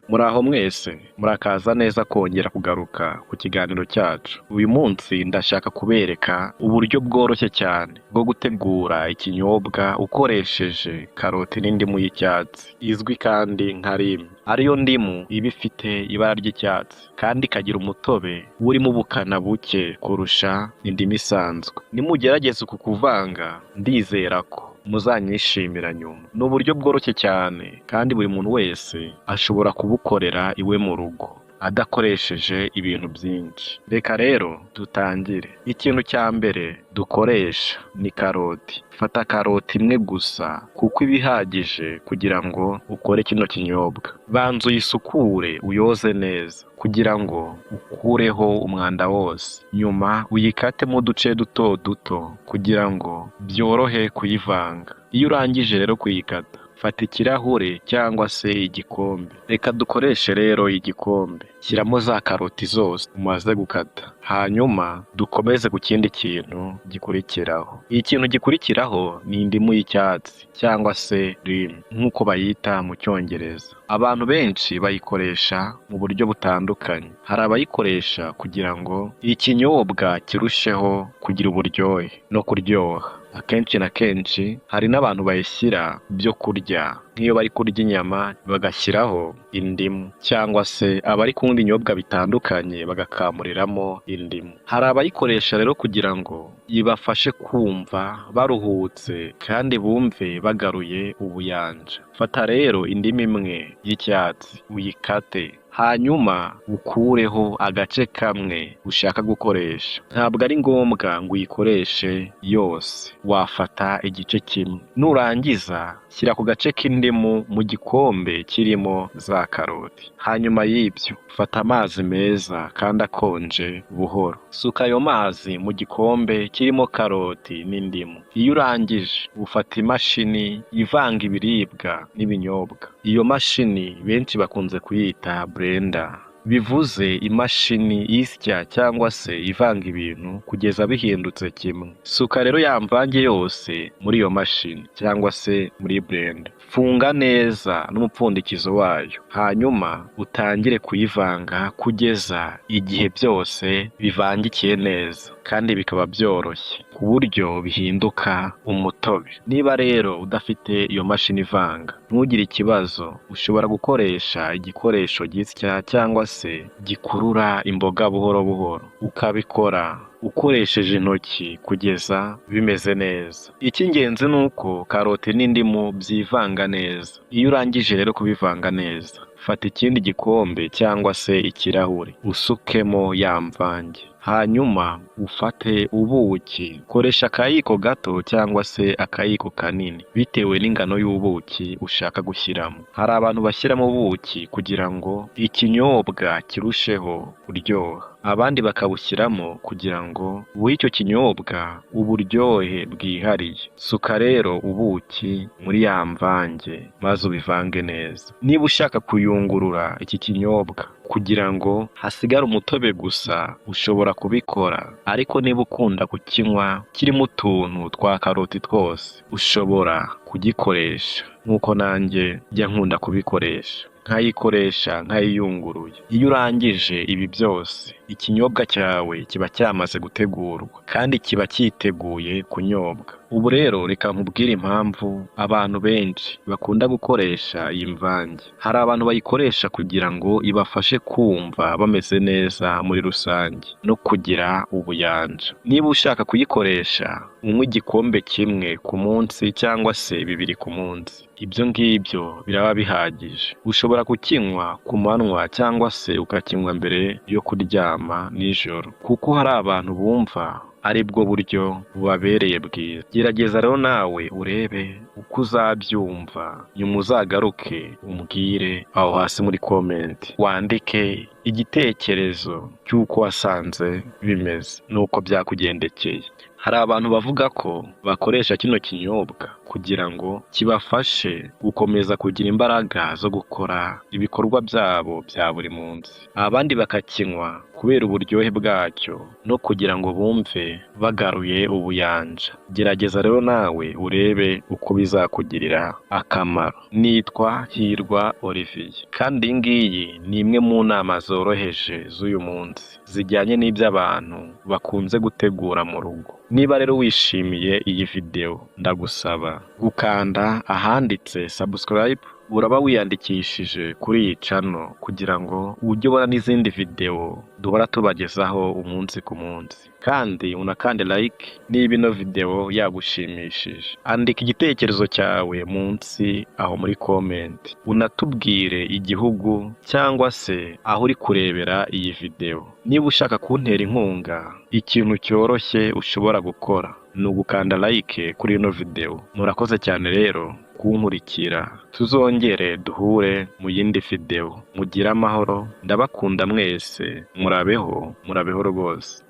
Muraho mwese, murakaza neza kongera kugaruka ku kiganiro cyacu. Uyu munsi ndashaka kubereka uburyo bworoshye cyane bwo gutegura ikinyobwa ukoresheje karoti n'indimu y'icyatsi, izwi kandi nka lime. Ariyo ndimu iba ifite ibara ry'icyatsi kandi ikagira umutobe urimo ubukana buke kurusha indimu isanzwe. Nimugerageza uku kuvanga, ndizera ko muzanyishimira nyuma. Ni uburyo bworoshye cyane kandi buri muntu wese ashobora kubukorera iwe mu rugo adakoresheje ibintu byinshi. Reka rero dutangire. Ikintu cya mbere dukoresha ni karoti. Fata karoti imwe gusa kuko iba ihagije kugira ngo ukore kino kinyobwa. Banza uyisukure uyoze neza kugira ngo ukureho umwanda wose. Nyuma uyikatemo uduce duto duto kugira ngo byorohe kuyivanga. Iyo urangije rero kuyikata, fata ikirahure cyangwa se igikombe. Reka dukoreshe rero igikombe. Shyiramo za karoti zose umaze gukata. Hanyuma dukomeze ku kindi kintu gikurikiraho. Ikintu gikurikiraho ni indimu y'icyatsi cyangwa se lime nk'uko bayita mu Cyongereza. Abantu benshi bayikoresha mu buryo butandukanye. Hari abayikoresha kugira ngo ikinyobwa kirusheho kugira uburyohe no kuryoha. Akenshi na kenshi hari n'abantu bayishyira byo kurya, nk'iyo bari kurya inyama bagashyiraho indimu, cyangwa se abari kunywa ibinyobwa bitandukanye bagakamuriramo indimu. Hari abayikoresha rero kugira ngo ibafashe kumva baruhutse kandi bumve bagaruye ubuyanja. Fata rero indimu imwe y'icyatsi uyikate, hanyuma ukureho agace kamwe ushaka gukoresha. Ntabwo ari ngombwa ngo uyikoreshe yose, wafata igice kimwe. Nurangiza shyira ku gace k'indimu mu gikombe kirimo za karoti. Hanyuma y'ibyo fata amazi meza kandi akonje buhoro. Suka ayo mazi mu gikombe kirimo karoti n'indimu. Iyo urangije ufata imashini ivanga ibiribwa n'ibinyobwa. Iyo mashini benshi bakunze kuyita blender, bivuze imashini isya cyangwa se ivanga ibintu kugeza bihindutse kimwe. Suka rero ya mvange yose muri iyo mashini cyangwa se muri blender. Funga neza n'umupfundikizo wayo, hanyuma utangire kuyivanga kugeza igihe byose bivangikiye neza kandi bikaba byoroshye ku buryo bihinduka umutobe. Niba rero udafite iyo mashini ivanga, ntugire ikibazo, ushobora gukoresha igikoresho gisya cyangwa se gikurura imboga buhoro buhoro. Ukabikora ukoresheje intoki kugeza bimeze neza. Icy'ingenzi ni uko karoti n'indimu byivanga neza. Iyo urangije rero kubivanga neza, fata ikindi gikombe cyangwa se ikirahure usukemo ya mvange. Hanyuma ufate ubuki. Koresha akayiko gato cyangwa se akayiko kanini bitewe n'ingano y'ubuki ushaka gushyiramo. Hari abantu bashyiramo ubuki kugira ngo ikinyobwa kirusheho kuryoha, abandi bakabushyiramo kugira ngo buhe icyo kinyobwa uburyohe bwihariye. Suka rero ubuki muri ya mvange maze ubivange neza. Niba ushaka kuyungurura iki kinyobwa kugira ngo hasigare umutobe gusa, ushobora kubikora, ariko niba ukunda kukinywa kirimo utuntu twa karoti twose, ushobora kugikoresha nk'uko nanjye njya nkunda kubikoresha, nkayikoresha nkayiyunguruye. Iyo urangije ibi byose, ikinyobwa cyawe kiba cyamaze gutegurwa kandi kiba cyiteguye kunyobwa. Ubu rero reka nkubwire impamvu abantu benshi bakunda gukoresha iyi mvange. Hari abantu bayikoresha kugira ngo ibafashe kumva bameze neza muri rusange no kugira ubuyanja. Niba ushaka kuyikoresha, unywe igikombe kimwe ku munsi cyangwa se bibiri ku munsi. Ibyo ngibyo biraba bihagije. Ushobora kukinywa ku manywa cyangwa se ukakinywa mbere yo kuryama nijoro, kuko hari abantu bumva ari bwo buryo bubabereye bwiza. Gerageza rero nawe urebe uko uzabyumva, nyuma uzagaruke umbwire aho hasi muri comment, wandike igitekerezo cy'uko wasanze bimeze n'uko byakugendekeye. Hari abantu bavuga ko bakoresha kino kinyobwa kugira ngo kibafashe gukomeza kugira imbaraga zo gukora ibikorwa byabo bya buri munsi. Abandi bakakinywa kubera uburyohe bwacyo no kugira ngo bumve bagaruye ubuyanja. Gerageza rero nawe urebe uko bizakugirira akamaro. Nitwa Hirwa Olivier kandi iyi ngiyi ni imwe mu nama zoroheje z'uyu munsi zijyanye n'ibyo abantu bakunze gutegura mu rugo. Niba rero wishimiye iyi video, ndagusaba gukanda ahanditse subscribe, uraba wiyandikishije kuri iyi channel kugira ngo ujye ubona n'izindi video duhora tubagezaho umunsi ku munsi. Kandi unakande like niba ino video yagushimishije. Andika igitekerezo cyawe munsi aho muri comment. Unatubwire igihugu cyangwa se aho uri kurebera iyi video. Niba ushaka kuntera inkunga, ikintu cyoroshye ushobora gukora ni ugukanda like kuri ino video. Murakoze cyane rero kunkurikira. Tuzongere duhure mu yindi video. Mugire amahoro, ndabakunda mwese. Murabeho rwose.